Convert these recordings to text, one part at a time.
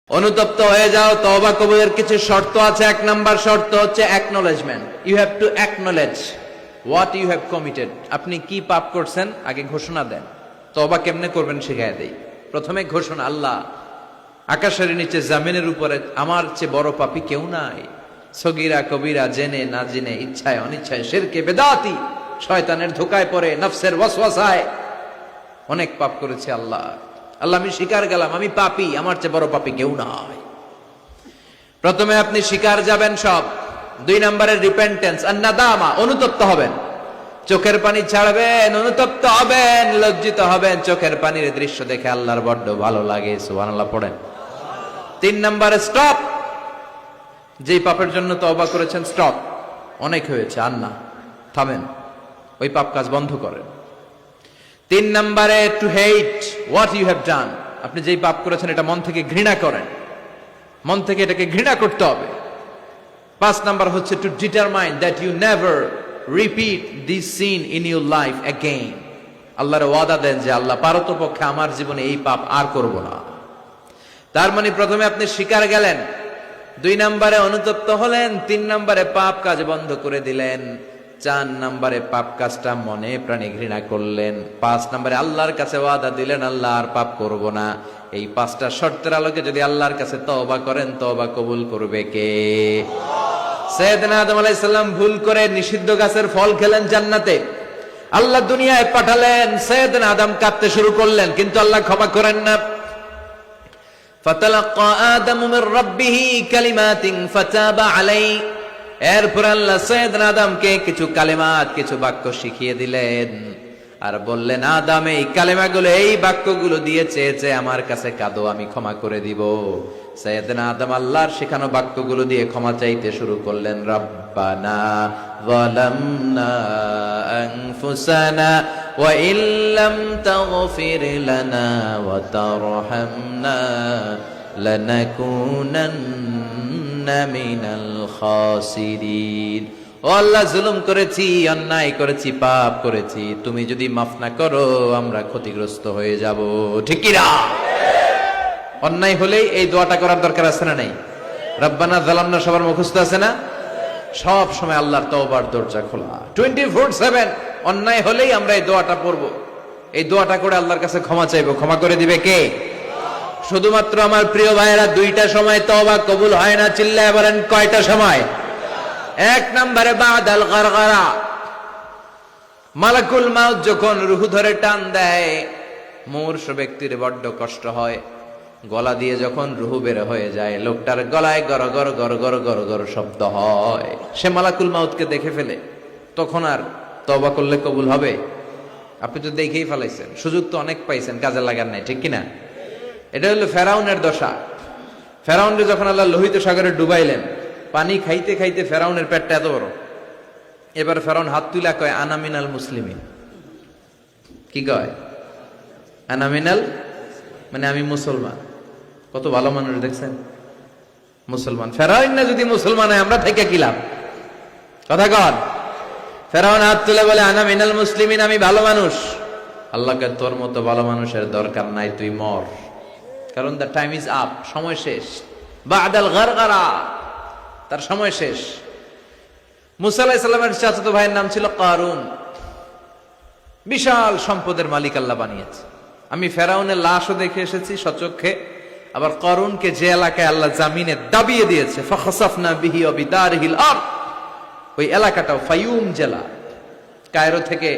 অনুতপ্ত হয়ে যাও। তওবা কবুলের কিছু শর্ত আছে। এক নাম্বার শর্ত হচ্ছে acknowledgement. You have to acknowledge what you have committed. আপনি কি পাপ করছেন আগে ঘোষণা দেন। তওবা কেমনে করবেন শিখায় দেই। প্রথমে ঘোষণা, আল্লাহ, আকাশের নিচে জামিনের উপরে আমার চেয়ে বড় পাপী কেউ নাই। সগীরা কবিরা, জেনে না জেনে, ইচ্ছায় অনিচ্ছায়, শিরকে বেদাতি, শয়তানের ধোকায় পড়ে, নফসের ওয়াসওয়াসায় অনেক পাপ করেছি। আল্লাহ আল্লাহ আমি স্বীকার গেলাম আমি পাপী, আমার চেয়ে বড় পাপী কেউ নাই। প্রথমে আপনি স্বীকার যাবেন সব। দুই নম্বরে রিপেন্টেন্স আর নাদামা, অনুতপ্ত হবেন, চোখের পানি ছাড়বেন, অনুতপ্ত হবেন, লজ্জিত হবেন। চোখের পানির দৃশ্য দেখে আল্লাহর বড্ড ভালো লাগে, সুবহানাল্লাহ পড়েন। তিন নম্বরে স্টপ, যেই পাপের জন্য তওবা করেছেন স্টপ, অনেক হয়েছে, আর না, থামেন, ওই পাপ কাজ বন্ধ করেন। তিন নম্বরে to hate what you have done, আপনি যেই পাপ করেছেন এটা মন থেকে ঘৃণা করেন, মন থেকে এটাকে ঘৃণা করতে হবে। পাঁচ নাম্বার হচ্ছে to determine that you never repeat this sin in your life again. আল্লাহর ওয়াদা দেন যে আল্লাহ পারতপক্ষে আমার জীবনে এই পাপ আর করব না। তার মানে প্রথমে আপনি স্বীকার গেলেন, দুই নম্বরে অনুতপ্ত হলেন, তিন নম্বরে পাপ কাজ বন্ধ করে দিলেন, চার নম্বরে পাপ কাজটা মনে প্রাণে ঘৃণা করলেন, পাঁচ নম্বরে আল্লাহর কাছে ওয়াদা দিলেন আল্লাহ আর পাপ করব না। এই পাঁচটা শর্তের আলোকে যদি আল্লাহর কাছে তওবা করেন, তওবা কবুল করবে কে? সাইয়েদনা আদম আলাইহিস সালাম ভুল করে নিষিদ্ধ গাছের ফল খেলেন জান্নাতে। আল্লাহ দুনিয়ায় পাঠালেন, সাইয়েদনা আদম কাঁদতে শুরু করলেন, কিন্তু আল্লাহ ক্ষমা করেন না। ফাতালাক্কা আদম মির রাব্বিহি কালিমাতিন ফাতাবা আলাইহি। এরপর আল্লাহ সাইয়েদনা আদমকে কিছু কালেমাত, কিছু বাক্য শিখিয়ে দিলেন আর বললেন, আদম এই কালেমাগুলো, এই বাক্যগুলো দিয়ে চেয়েছে আমার কাছে কাঁদো, আমি ক্ষমা করে দিব। সাইয়েদনা আদম আল্লাহর শেখানো বাক্যগুলো দিয়ে ক্ষমা চাইতে শুরু করলেন। রব্বানা যালামনা আনফুসানা ওয়া ইল্লাম তাগফির লানা ওয়া তারহামনা লানাকুনান্না মিনাল খাসিরিন। ও আল্লাহ, জুলুম করেছি, অন্যায় করেছি, পাপ করেছি, তুমি যদি মাফ না করো আমরা ক্ষতিগ্রস্ত হয়ে যাব। ঠিক কি না? অন্যায় হলেই এই দোয়াটা করার দরকার আছে না নাই? রব্বানা যালামনা সবার মুখস্থ আছে না? সব সময় আল্লাহর তওবার দরজা খোলা 24/7। অন্যায় হলেই আমরা এই দোয়াটা পড়ব, এই দোয়াটা করে আল্লাহর কাছে ক্ষমা চাইবো। ক্ষমা করে দিবে কে? শুধুমাত্র আমার প্রিয় ভাইয়েরা, দুইটা সময় তওবা কবুল হয় না, চিল্লায় বলেন কয়টা সময়? এক নম্বরে বাদাল গারগারা, মালাকুল মাউত যখন রূহ ধরে টান দেয়, মূর্ছ ব্যক্তির বড্ড কষ্ট হয়। গলা দিয়ে যখন রূহ বের হয়ে যায়, লোকটার গলায় গর গর গর গর গর গর শব্দ হয়, সে মালাকুল মাউতকে দেখে ফেলে। তখন আর তওবা করলে কবুল হবে? আপনি তো দেখেই ফেলাইছেন, সুযোগ তো অনেক পাইছেন, কাজে লাগার নাই, ঠিক কিনা? এটা হলো ফেরাউনের দশা। ফেরাউনকে যখন আল্লাহ লোহিত সাগরে ডুবাইলেন, পানি খাইতে খাইতে ফেরাউনের পেটটা এত বড়। এবার ফেরাউন হাত তুলা কয়, আনা মিনাল মুসলিমিন। কি কয়? আনা মিনাল, মানে আমি মুসলমান। কত ভালো মানুষ দেখছেন, মুসলমান। ফেরাউন না যদি মুসলমান হয়, আমরা থেকে কি লাভ? কথা কন। ফেরাউন হাত তুলে বলে, আনা মিনাল মুসলিমিন, আমি ভালো মানুষ। আল্লাহকে তোর মতো ভালো মানুষের দরকার নাই, তুই মর, কারণ দ্য টাইম ইজ আপ, সময় শেষ। বাদাল গারগারা, তার সময় শেষ। মুসা আলাইহিস সালামের চাচাতো ভাইয়ের নাম ছিল কারুন। বিশাল সম্পদের মালিক আল্লাহ বানিয়েছে। আমি ফেরাউনের লাশও দেখে এসেছি সচক্ষে। আবার কারুনকে যে এলাকায় আল্লাহ জামিনে দাবিয়ে দিয়েছে, ফাখাসাফনা বিহি ওয়া বিদারিহিল আরদ, ওই এলাকাটাও ফায়ুম জেলা, কায়রো থেকে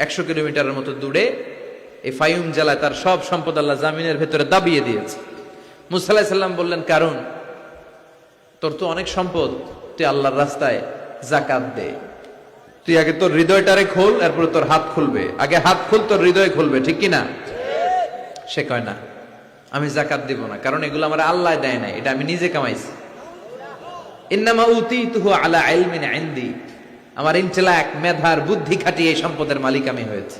100 কিলোমিটারের মতো দূরে। এই ফায়ুম জেলায় তার সব সম্পদ আল্লাহ জামিনের ভেতরে দাবিয়ে দিয়েছে। মুসা আলাইহিস সালাম বললেন, কারুন, তোর তো অনেক সম্পদ, তুই আল্লাহর রাস্তায় যাকাত দে। তুই আগে তোর হৃদয়টারে খোল, এরপরে তোর হাত খুলবে। আগে হাত খুল, তোর হৃদয় খুলবে, ঠিক কিনা? সে কয় না, আমি যাকাত দিব না, কারণ এগুলো আমার আল্লাহ দেয় নাই, এটা আমি নিজে কামাইছি। ইন্নামা উতীতুহু আলা ইলমিন ইনদি, আমার ইন্টেলেক্ট, মেধার বুদ্ধি খাটিয়ে এই সম্পদের মালিক আমি হয়েছি।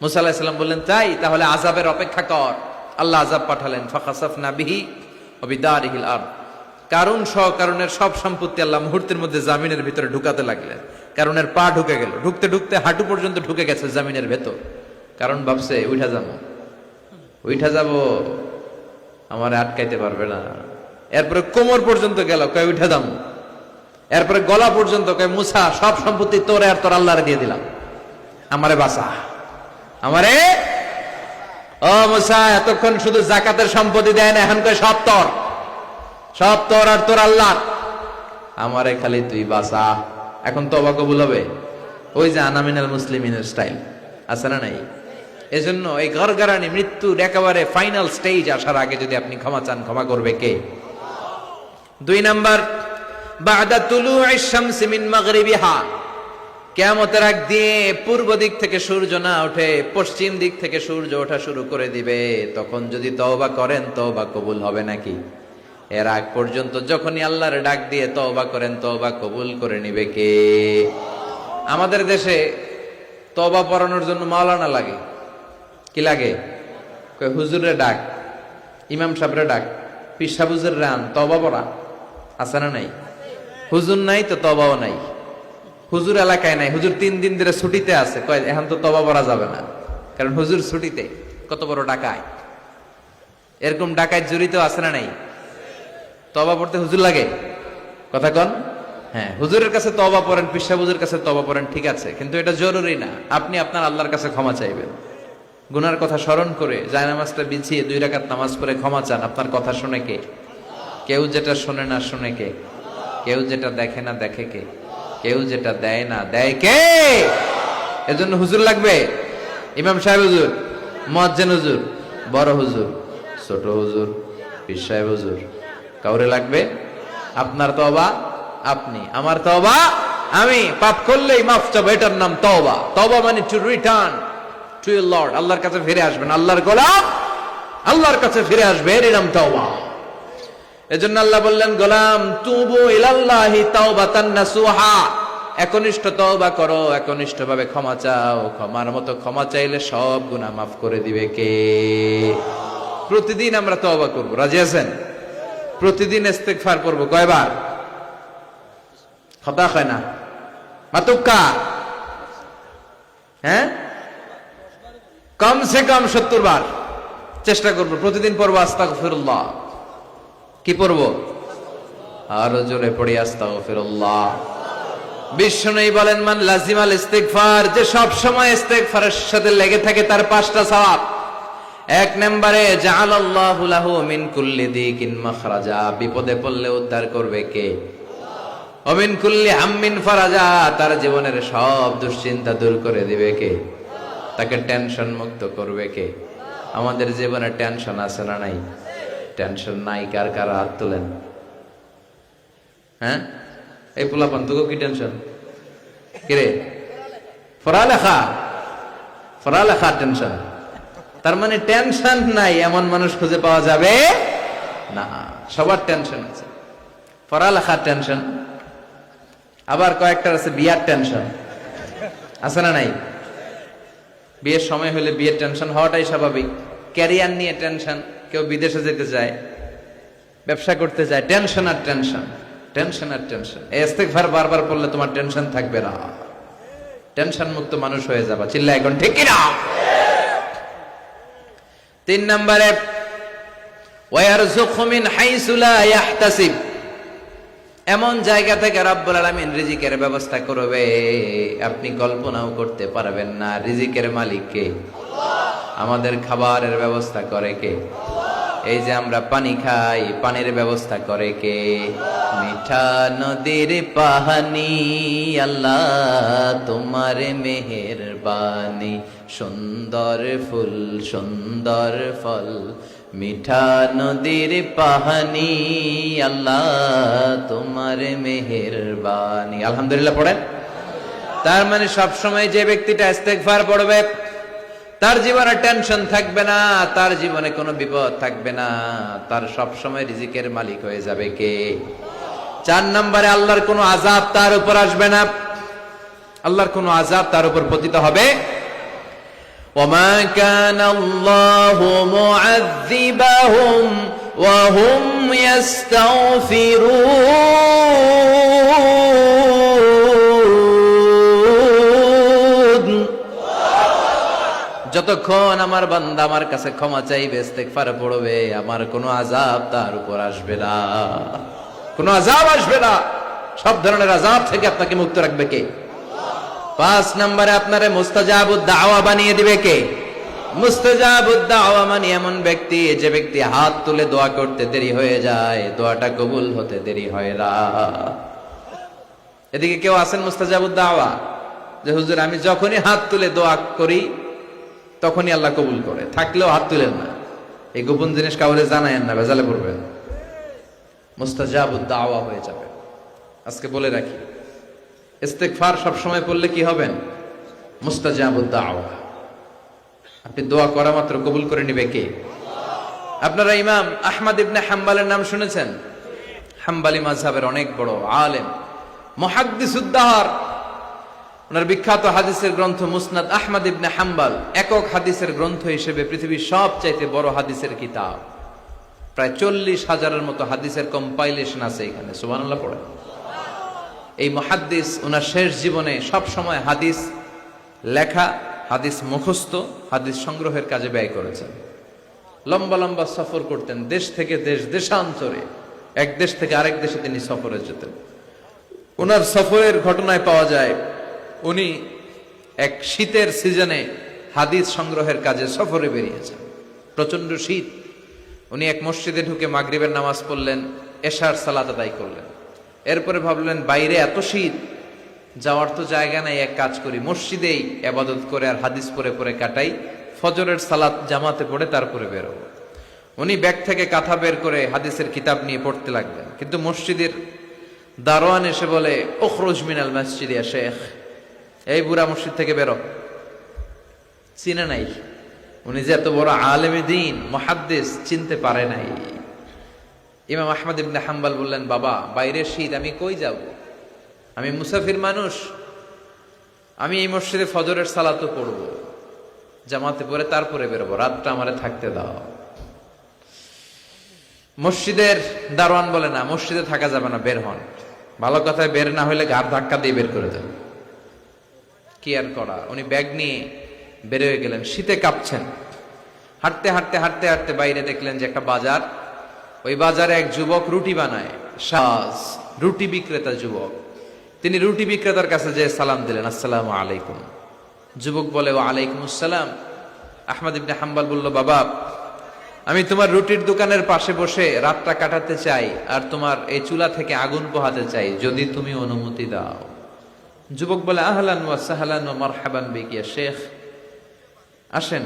মুসা আলাইহিস সালাম বললেন, তাই তাহলে আযাবের অপেক্ষা কর। আল্লাহ আযাব পাঠালেন, ফাখাসাফনা বিহি ওয়া বিদারিহিল আরদ। কারণ কারণের সব সম্পত্তি আল্লাহ মুহূর্তের মধ্যে জামিনের ভিতরে ঢুকাতে লাগলেন। কারণের পা ঢুকে গেল, ঢুকতে ঢুকতে হাঁটু পর্যন্ত ঢুকে গেছে জামিনের ভেতর। কারণ ভাবছে উঠা যাবো, উঠা যাবো, আমার আটকাইতে পারবে না। এরপরে কোমর পর্যন্ত গেল, কয় উঠে দাম। এরপরে গলা পর্যন্ত, কয় মুসা সব সম্পত্তি তোরে আর তোর আল্লাহরে দিয়ে দিলাম, আমারে বাঁচা, আমারে। ও মুসা, এতক্ষণ শুধু জাকাতের সম্পত্তি দেয় না, এখন কয় সব তোর, সব তোর আর তোর আল্লাহ, আমারে খালি তুই বাঁচা। এখন তওবা কবুল হবে? ওই যে আনা মিনাল মুসলিমিনের স্টাইল আছে না নাই? এজন্য এই গড়গড়ানি মৃত্যুর একেবারে ফাইনাল স্টেজ আসার আগে যদি আপনি ক্ষমা চান, ক্ষমা করবে কে? 2 নাম্বার, বাদা তুলুইশ শামসি মিন মাগরিবিহা, কিয়ামতের আগ দিয়ে পূর্ব দিক থেকে সূর্য না ওঠে, পশ্চিম দিক থেকে সূর্য ওঠা শুরু করে দিবে। তখন যদি তওবা করেন, তওবা কবুল হবে নাকি? এর আগ পর্যন্ত যখনই আল্লাহর ডাক দিয়ে তওবা করেন, তওবা কবুল করে নিবে কে? আমাদের দেশে তওবা পড়ানোর জন্য মাওলানা লাগে। কি লাগে? কয় হুজুরের ডাক, ইমাম সাহেবের ডাক, পীর সাহেব হুজুর রান তওবা পড়া আছে না নাই? হুজুর নাই তো তওবাও নাই। হুজুর এলাকায় নাই, হুজুর 3 দিন ধরে ছুটিতে আছে, কয় এখন তো তওবা পড়া যাবে না, কারণ হুজুর ছুটিতে। কত বড় ডাকায়! এরকম ডাকায় জড়িত আছে না নাই? তওবা পড়তে হুজুর লাগে? কথা কন। হ্যাঁ, হুজুরের কাছে তওবা পড়েন, পীর সাহেব হুজুরের কাছে তওবা পড়েন, ঠিক আছে, কিন্তু এটা জরুরি না। আপনি আপনার আল্লাহর কাছে ক্ষমা চাইবেন, গুনার কথা স্মরণ করে জায়নামাজটা বিছিয়ে 2 রাকাত নামাজ পড়ে ক্ষমা চান। আপনার কথা শুনে কে? কেউ যেটা শোনে না শুনে কে? কেউ যেটা দেখে না দেখে কে? কেউ যেটা দেয় না দেয় কে? এজন্য হুজুর লাগবে? ইমাম সাহেব হুজুর, মুয়াজ্জিন হুজুর, বড় হুজুর, ছোট হুজুর, পীর সাহেব হুজুর, কাউরে লাগবে? আপনার তওবা আপনি, আমার তওবা আমি। পাপ করলেই মাফ চাবো, এটার নাম তওবা। তওবা মানে to return to your Lord, আল্লাহর কাছে ফিরে আসবেন। আল্লাহর গোলাম আল্লাহর কাছে ফিরে আসবে, এর নাম তওবা। এজন্য আল্লাহ বললেন, গোলাম তুবু ইলাল্লাহি তাওবাতান নাসুহা, একনিষ্ঠ তওবা করো, একনিষ্ঠভাবে ক্ষমা চাও। ক্ষমার মতো ক্ষমা চাইলে সব গুনাহ মাফ করে দিবে কে? প্রতিদিন আমরা তওবা করব, রাজি আছেন? প্রতিদিন ইস্তেগফার করব। কয়বার? কথা হয় না মাতুক্কা? হ্যাঁ, কমসে কম 70 বার চেষ্টা করব। প্রতিদিন পড়ব আস্তাগফিরুল্লাহ। কি পড়ব? আরো জোরে পড়ি আস্তাগফিরুল্লাহ। বিশ্বনবী বলেন, মান লাজিমাল ইস্তিগফার, যে সব সময় ইস্তিগফারের সাথে লেগে থাকে, তার 5টা সওয়াব। 1 নম্বরে জাআলাল্লাহু লাহু মিন কুল্লি দিকিন মাখরাজা, বিপদে পড়লে উদ্ধার করবে কে? ওয়া মিন কুল্লি হাম্মিন ফারাজা, তার জীবনের সব দুশ্চিন্তা দূর করে দিবে কে? তাকে টেনশন মুক্ত করবে কে? আমাদের জীবনে টেনশন আছে না নাই? টেনশন নাই কার কার হাত তোলেন। হ্যাঁ, এই পোলাপান তোকে কি টেনশন? কিরে, পড়ালেখা? পড়ালেখা টেনশন? তার মানে টেনশন নাই এমন মানুষ খুঁজে পাওয়া যাবে না। সবার টেনশন আছে। পড়ালেখার টেনশন, আবার কয়েকটার আছে বিয়ার টেনশন, আছে না নাই? বিয়ের সময় হলে বিয়ের টেনশন হওয়াটাই স্বাভাবিক। ক্যারিয়ার নিয়ে টেনশন, কেউ বিদেশে যেতে চায়, ব্যবসা করতে চায়, টেনশন আর টেনশন, টেনশন আর টেনশন। ইস্তিগফার বারবার পড়লে তোমার টেনশন থাকবে না, টেনশন মুক্ত মানুষ হয়ে যাবা। চিল্লা এখন ঠিক কি না? 3 নম্বরে ওয়ারযুকহু মিন হাইসু লা ইয়াহতাসিব, এমন জায়গা থেকে রব্বুল আলামিন রিজিকের ব্যবস্থা করবে আপনি কল্পনাও করতে পারবেন না। রিজিকের মালিক কে? আমাদের খাবারের ব্যবস্থা করে কে? এই যে আমরা পানি খাই, পানির ব্যবস্থা করে কে? মিঠা নদীর পানি, আল্লাহ তোমার মেহেরবানি, সুন্দর ফুল সুন্দর ফল, মিঠা নদীর পানি, আল্লাহ তোমার মেহেরবানি। আলহামদুলিল্লাহ পড়েন। তার মানে সব সময় যে ব্যক্তিটা ইস্তেগফার পড়বে, তার জীবনে টেনশন থাকবে না, তার জীবনে কোনো বিপদ থাকবে না, তার সব সময় রিজিকের মালিক হয়ে যাবে কে? 4 নম্বরে আল্লাহর কোনো আযাব তার উপর আসবে না, আল্লাহর কোনো আযাব তার উপর পতিত হবে। ওয়ামা কানাল্লাহু মুআযযিবাহুম ওয়া হুম ইস্তাগফিরুন, যত যতক্ষণ আমার বান্দা আমার কাছে ক্ষমা চাইবে, ইস্তেগফার পড়বে, আমার কোনো আযাব তার উপর আসবে না, কোনো আযাব আসবে না। সব ধরনের আযাব থেকে আপনাকে মুক্ত রাখবে কে? 5 নম্বরে আপনারে মুস্তাজাবুদ দাওয়া বানিয়ে দিবে কে? মুস্তাজাবুদ দাওয়া মানে এমন ব্যক্তি, যে ব্যক্তি হাত তুলে দোয়া করতে দেরি হয়ে যায়, দোয়াটা কবুল হতে দেরি হয় না। এদিকে কেউ আছেন মুস্তাজাবুদ দাওয়া, যে হুজুর আমি যখনই হাত তুলে দোয়া করি তখনই আল্লাহ কবুল করে, থাকলেও হাত তুলেন না, এই গোপন জিনিস কাউরে জানায়েন না, ভেজালে পড়বেন, মুস্তাজাবুদ দাওয়া হয়ে যাবে। আজকে বলে রাখি, ইস্তেগফার সব সময় পড়লে কি হবেন? মুস্তাজাবুদ দাওয়া। আপনি দোয়া করা মাত্র কবুল করে নিবে কে? আপনারা ইমাম আহমদ ইবনে হাম্বলের নাম শুনেছেন? হাম্বলি মাযহাবের অনেক বড় আলেম, মুহাদ্দিসুদ্দাহর। ওনার বিখ্যাত হাদিসের গ্রন্থ মুসনাদ আহমদ ইবনে হাম্বল একক হাদিসের গ্রন্থ হিসেবে পৃথিবীর সবচাইতে বড় হাদিসের কিতাব। প্রায় 40,000-এর মতো হাদিসের কম্পাইলেশন আছে এখানে, সুবহানাল্লাহ পড়ে। এই মুহাদ্দিস ওনার শেষ জীবনে সব সময় হাদিস লেখা, হাদিস মুখস্থ, হাদিস সংগ্রহের কাজে ব্যয় করেছেন। লম্বা লম্বা সফর করতেন, দেশ থেকে দেশ, দেশান্তরে, এক দেশ থেকে আরেক দেশে তিনি সফরে যেতেন। ওনার সফরের ঘটনায় পাওয়া যায় উনি এক শীতের সিজনে হাদিস সংগ্রহের কাজে সফরে বেরিয়েছেন। প্রচন্ড শীত। উনি এক মসজিদে ঢুকে মাগরিবের নামাজ পড়লেন, এশার সালাত আদায় করলেন। এরপরে ভাবলেন বাইরে এত শীত, যাওয়ার তো জায়গা নাই, এক কাজ করি মসজিদেই ইবাদত করে আর হাদিস পড়ে পড়ে কাটাই, ফজরের সালাত জামাতে পড়ে তারপরে বেরোবো। উনি ব্যাগ থেকে কাঁথা বের করে হাদিসের কিতাব নিয়ে পড়তে লাগলেন। কিন্তু মসজিদের দারোয়ান এসে বলে, উখরুজ মিনাল মসজিদ ইয়া শেখ, এই বুড়া মসজিদ থেকে বেরো। চিনে নাই, উনি যে এত বড় আলেমে দ্বীন মুহাদ্দিস, চিনতে পারে নাই। ইমাম আহমদ ইবনে হাম্বল বললেন, বাবা বাইরে শীত, আমি কই যাব? আমি মুসাফির মানুষ, আমি এই মসজিদে ফজরের সালাতও পড়বো, জামাতে পড়ে তারপরে বেরোবো, রাতটা আমারে থাকতে দাও। মসজিদের দারোয়ান বলে, না মসজিদে থাকা যাবে না, বের হন। ভালো কথায় বের না হইলে ঘাড় ধাক্কা দিয়ে বের করে দেন। কি আর করা, উনি ব্যাগ নিয়ে বের হয়ে গেলেন। শীতে কাঁপছেন। হাঁটতে হাঁটতে হাঁটতে হাঁটতে বাইরে দেখলেন যে একটা বাজার, ওই বাজারে এক যুবক রুটি বানায়, সাজ রুটি বিক্রেতা যুবক। তিনি রুটি বিক্রেতার কাছে যে সালাম দিলেন, আসসালামু আলাইকুম। যুবক বলে, ওয়া আলাইকুম আসসালাম। আহমদ ইবনে হাম্বল বলল, বাবা আমি তোমার রুটির দোকানের পাশে বসে রাতটা কাটাতে চাই, আর তোমার এই চুলা থেকে আগুন পোহাতে চাই, যদি তুমি অনুমতি দাও। যুবক বলে, আহলান ওয়া সাহলান ওয়া মারহাবান বিক ইয়া শেখ, আসেন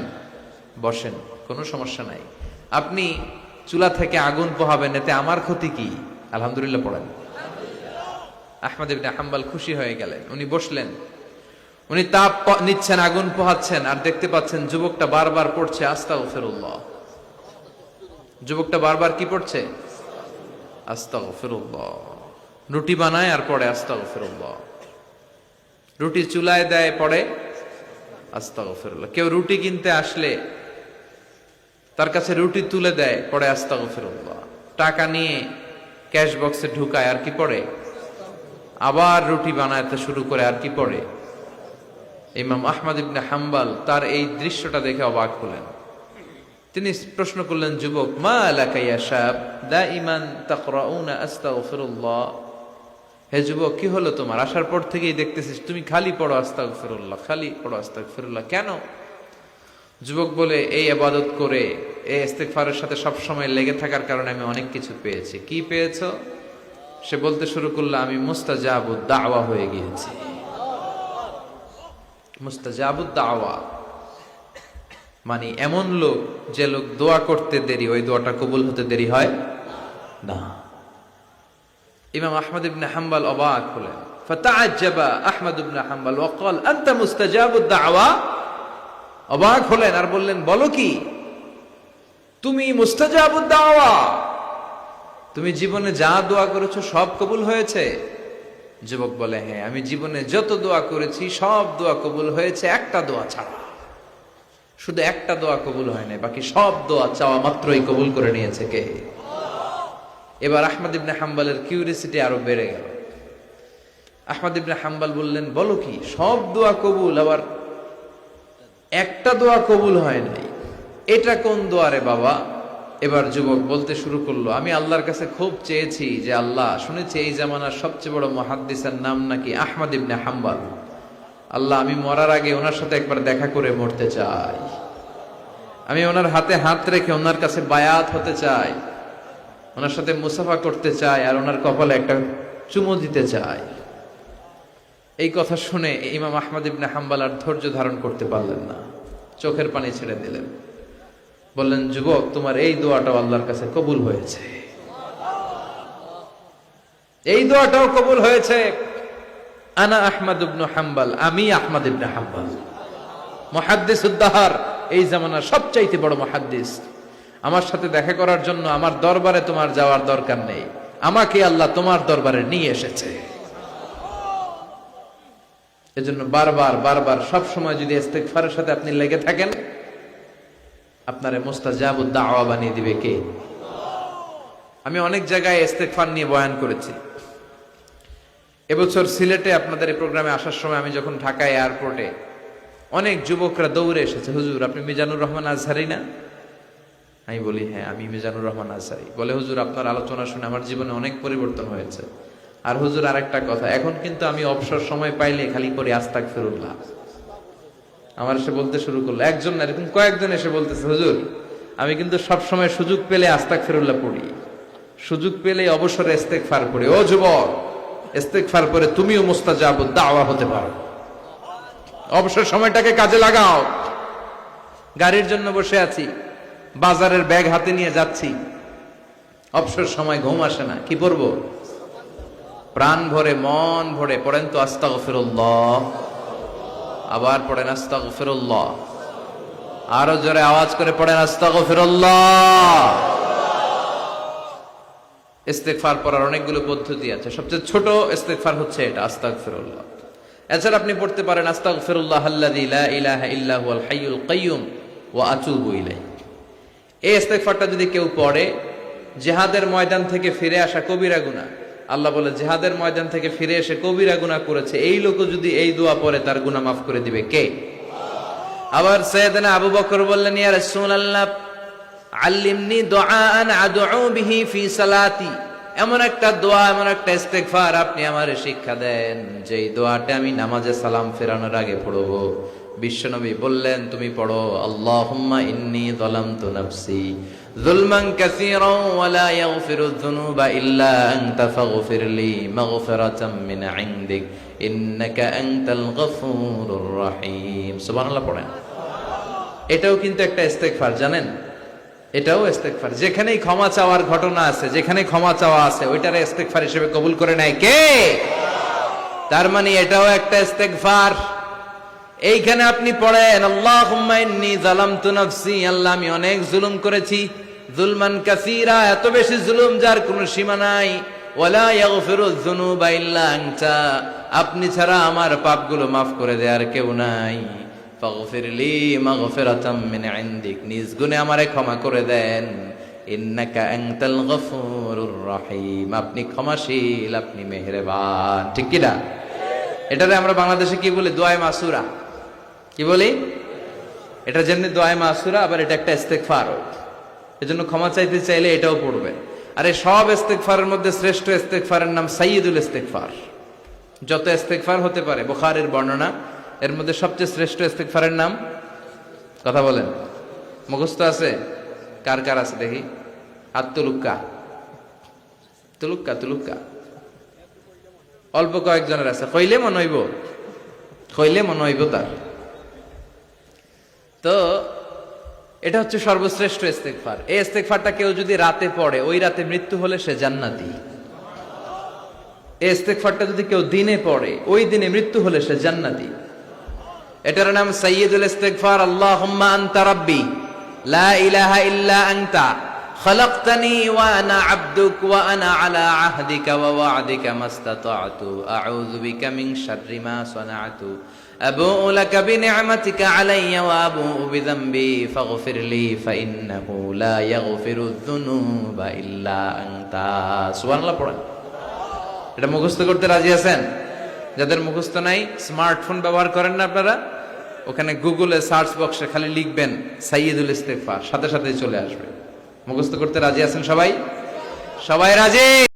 বসেন, কোনো সমস্যা নাই। আপনি চুলা থেকে আগুন পোহাবেন, এতে আমার ক্ষতি কি? আলহামদুলিল্লাহ পড়েন। আহমদ ইবনে হাম্বল খুশি হয়ে গেলেন। উনি বসলেন, উনি তাপ নিচ্ছেন, আগুন পোহাচ্ছেন, আর দেখতে পাচ্ছেন যুবকটা বারবার পড়ছে আস্তাগফিরুল্লাহ। যুবকটা বারবার কি পড়ছে? আস্তাগফিরুল্লাহ। রুটি বানায় আর পড়ে আস্তাগফিরুল্লাহ। রুটি চুলায় দেয়, পড়ে আস্তাগফিরুল্লাহ। কেউ রুটি কিনতে আসলে তার কাছে রুটি তুলে দেয়, পড়ে আস্তাগফিরুল্লাহ। টাকা নিয়ে ক্যাশ বক্সে ঢুকায়, আর কি পড়ে? আবার রুটি বানাতে শুরু করে, আর কি পড়ে? ইমাম আহমদ ইবনে হাম্বল তার এই দৃশ্যটা দেখে অবাক হলেন। তিনি প্রশ্ন করলেন, যুবক, মা লাকা ইয়া শাব দাইমান তাকরাউনা আস্তাগফিরুল্লাহ। হে যুবক, কি হলো তোমার? আসার পর থেকেই দেখতেছিস তুমি খালি পড়ো আস্তাগফিরুল্লাহ, খালি পড়ো আস্তাগফিরুল্লাহ, কেন? যুবক বলে, এই ইবাদত করে, এই ইস্তেগফারের সাথে সব সময় লেগে থাকার কারণে আমি অনেক কিছু পেয়েছি। কি পেয়েছো? সে বলতে শুরু করলো, আমি মুস্তাজাবুদ দাওয়া হয়ে গিয়েছি। মুস্তাজাবুদ দাওয়া মানে এমন লোক, যে লোক দোয়া করতে দেরি, ওই দোয়াটা কবুল হতে দেরি হয় না। ইমাম আহমদ ইবনে হাম্বল অবাক হলেন। ফাতাআজ্জাবা আহমদ ইবনে হাম্বল ওয়া ক্বাল, আনতা মুস্তাজাবুদ দাওয়া। অবাক হলেন আর বললেন, বলো কি, তুমি মুস্তাজাবুদ দাওয়া? তুমি জীবনে যা দোয়া করেছো সব কবুল হয়েছে? যুবক বলে, হ্যাঁ, আমি জীবনে যত দোয়া করেছি সব দোয়া কবুল হয়েছে, একটা দোয়া ছাড়া। শুধু একটা দোয়া কবুল হয় না, বাকি সব দোয়া চাওয়া মাত্রই কবুল করে নিয়েছে কে? এবার আহমদ ইবনে হাম্বলের কিউরিসিটি আরো বেড়ে গেল। আহমদ ইবনে হাম্বল বললেন, বলো কি, সব দোয়া কবুল, আবার একটা দোয়া কবুল হয় নাই, এটা কোন দোয়া রে বাবা? এবার যুবক বলতে শুরু করলো, আমি আল্লাহর কাছে খুব চেয়েছি যে আল্লাহ, শুনেছি এই জামানার সবচেয়ে বড় মুহাদ্দিসের নাম নাকি আহমদ ইবনে হাম্বল। আল্লাহ, আমি মরার আগে ওনার সাথে একবার দেখা করে মরতে চাই। আমি ওনার হাতে হাত রেখে ওনার কাছে বায়াত হতে চাই, ওনার সাথে মুসাফা করতে চাই, আর ওনার কপালে একটা চুমু দিতে চাই। এই কথা শুনে ইমাম আহমদ ইবনে হাম্বল আর ধৈর্য ধারণ করতে পারলেন না, চোখের পানি ছেড়ে দিলেন। বললেন, যুবক, তোমার এই দোয়াটাও আল্লাহর কাছে কবুল হয়েছে, এই দোয়াটাও কবুল হয়েছে। আনা আহমদ ইবনে হাম্বল, আমি আহমদ ইবনে হাম্বল, মুহাদ্দিসুদ দাহর, এই জামানার সবচাইতে বড় মুহাদ্দিস। আমার সাথে দেখা করার জন্য আমার দরবারে তোমার যাওয়ার দরকার নেই, আমাকে আল্লাহ তোমার দরবারে নিয়ে এসেছে। এজন্য বারবার বারবার সব সময় যদি ইস্তেগফারের সাথে আপনি লেগে থাকেন, আপনারে মুস্তাজাবুদ দাওয়া বানিয়ে দিবে কে? আমি অনেক জায়গায় ইস্তেগফার নিয়ে বয়ান করেছি। এবছর সিলেটে আপনাদের এই প্রোগ্রামে আসার সময় আমি যখন ঢাকা এয়ারপোর্টে, অনেক যুবকরা দৌড়ে এসেছে, হুজুর আপনি মিজানুর রহমান আজহারি না? আমি বলি, হ্যাঁ আমি মিজানুর রহমান আজহারি। বলে, হুজুর আপনার আলোচনা শুনে আমার জীবনে অনেক পরিবর্তন হয়েছে। আর হুজুর আরেকটা কথা, এখন কিন্তু আমি অবসর সময় পাইলে খালি করি আস্তাগফিরুল্লাহ। আমার এসে বলতে শুরু করলো, একজন না এরকম কয়েকজন এসে বলতেছে, হুজুর আমি কিন্তু সব সময় সুযোগ পেলে আস্তাগফিরুল্লাহ পড়ি, সুযোগ পেলে অবসরে ইস্তেগফার পড়ি। ও যুবক, ইস্তেগফার করে তুমিও মুস্তাজাবুদ দাওয়া হতে পারো, অবসর সময়টাকে কাজে লাগাও। গাড়ির জন্য বসে আছি, বাজারের ব্যাগ হাতে নিয়ে যাচ্ছি, অবসর সময় ঘুম আসে না, কি পড়বো? প্রাণ ভরে মন ভরে পড়েন তো আস্তাগফিরুল্লাহ, আবার পড়েন আস্তাগফিরুল্লাহ, আরো জোরে আওয়াজ করে পড়েন আস্তাগফিরুল্লাহ। ইস্তেগফার পড়ার অনেকগুলো পদ্ধতি আছে, সবচেয়ে ছোট ইস্তেগফার হচ্ছে এটা, আস্তাগফিরুল্লাহ। এছাড়া আপনি পড়তে পারেন আস্তাগফিরুল্লাহ আল্লাযী লা ইলাহা ইল্লা হুয়াল হাইয়ুল কাইয়্যুম ওয়া আতুবু ইলাইহি। এই ইস্তেগফারটা যদি কেউ পড়ে, জিহাদের ময়দান থেকে ফিরে আসা কবিরা গুনাহ, আল্লাহ বলে জিহাদের ময়দান থেকে ফিরে এসে কবিরা গুনাহ করেছে, এই লোক যদি এই দোয়া পড়ে তার গুনাহ মাফ করে দিবে কে? আবার সাইয়েদনা আবু বকর বললেন, ইয়া রাসূলুল্লাহ আল্লিমনি দুআআন আদউ বিহি ফি সালাতি, এমন একটা দোয়া, এমন একটা ইস্তেগফার আপনি আমারে শিক্ষা দেন যেই দোয়াটা আমি নামাজে সালাম ফেরানোর আগে পড়ব। বিশ্বনবী বললেন, তুমি পড়ো, আল্লাহুম্মা ইন্নী যালামতু নাফসি যুলমান কাসীরান ওয়া লা ইয়াগফিরুয যুনুবা ইল্লা আনতা ফাগফিরলি মাগফিরাতাম মিন ইনদিক ইন্নাকা আনতাল গফুরুর রহিম। সুবহানাল্লাহ পড়েন। এটাও কিন্তু একটা ইস্তেগফার, জানেন? এটাও ইস্তেগফার। যেখানেই ক্ষমা চাওয়ার ঘটনা আছে, যেখানে ক্ষমা চাওয়া আছে, ওইটারে ইস্তেগফার হিসেবে কবুল করে নেয় কে? তার মানে এটাও একটা ইস্তেগফার। এইখানে আপনি পড়েন, আল্লাহুম্মা ইন্নী যালামতু নাফসি, আল্লাহ আমি অনেক জুলুম করেছি, যুলমান কাসীরা, এত বেশি জুলুম যার কোনো সীমা নাই, ওয়ালা ইয়াগফিরুয যুনুবা ইল্লা আনতা, আপনি ছাড়া আমার পাপগুলো মাফ করে দেয়ার কেউ নাই। ফাগফিরলি মাগফিরাতাম মিন ইনদিক, নিজ গুণে আমারে ক্ষমা করে দেন। ইন্নাকা আনতাল গফুরুর রহিম, আপনি ক্ষমাশীল, আপনি মেহেরবান। ঠিক কি না? এটারে আমরা বাংলাদেশে কি বলি? দোয়ায়ে মাসুরা। কি বলি? এটা যেমনি দোয়ায়ে মাসুরা, আবার এটা একটা ইস্তেগফার। এজন্য ক্ষমা চাইতে চাইলে এটাও পড়বে। আর এই সব ইস্তেগফারের মধ্যে শ্রেষ্ঠ ইস্তেগফারের নাম সাইয়্যিদুল ইস্তেগফার। যত ইস্তেগফার হতে পারে, বুখারীর বর্ণনা, এর মধ্যে সবচেয়ে শ্রেষ্ঠ ইস্তেগফারের নাম, কথা বলেন, মুখস্থ আছে? কার কার আছে দেখি? হাত তুলুক্কা, তুলুক্কা, তুলুক্কা। অল্প কয়েকজনের আছে। কইলে মনে হইব, কইলে মনে হইব তার। তো এটা হচ্ছে সর্বশ্রেষ্ঠ ইস্তেগফার। এই ইস্তেগফারটা কেউ যদি রাতে পড়ে, ওই রাতে মৃত্যু হলে সে জান্নাতি। এই ইস্তেগফারটা যদি কেউ দিনে পড়ে, ওই দিনে মৃত্যু হলে সে জান্নাতি। এটার নাম সাইয়্যিদুল ইস্তেগফার। আল্লাহুম্মা আনতা রাব্বি লা ইলাহা ইল্লা আনতা খালাকতানি ওয়া আনা আবদুক ওয়া আনা আলা আহদিকা ওয়া ওয়া'দিকা মাস্তাতা'তু আউযু বিকা মিন শাররি মা সানা'তু আবু'ু লাকা বিনি'মাতিকা আলাইয়া ওয়া আবু'ু বিযামবি ফাগফিরলি ফাইন্নাহু লা ইয়াগফিরুয যুনুবা ইল্লা আনতা। সুবহানাল্লাহ পড়েন। এটা মুখস্থ করতে রাজি আছেন? যাদের মুখস্থ নাই, স্মার্টফোন ব্যবহার করেন না আপনারা? ওখানে গুগলে সার্চ বক্সে খালি লিখবেন সাইয়্যিদুল ইস্তেগফার, সাথে সাথে চলে আসবে। মুখস্থ করতে রাজি আছেন সবাই? সবাই রাজি?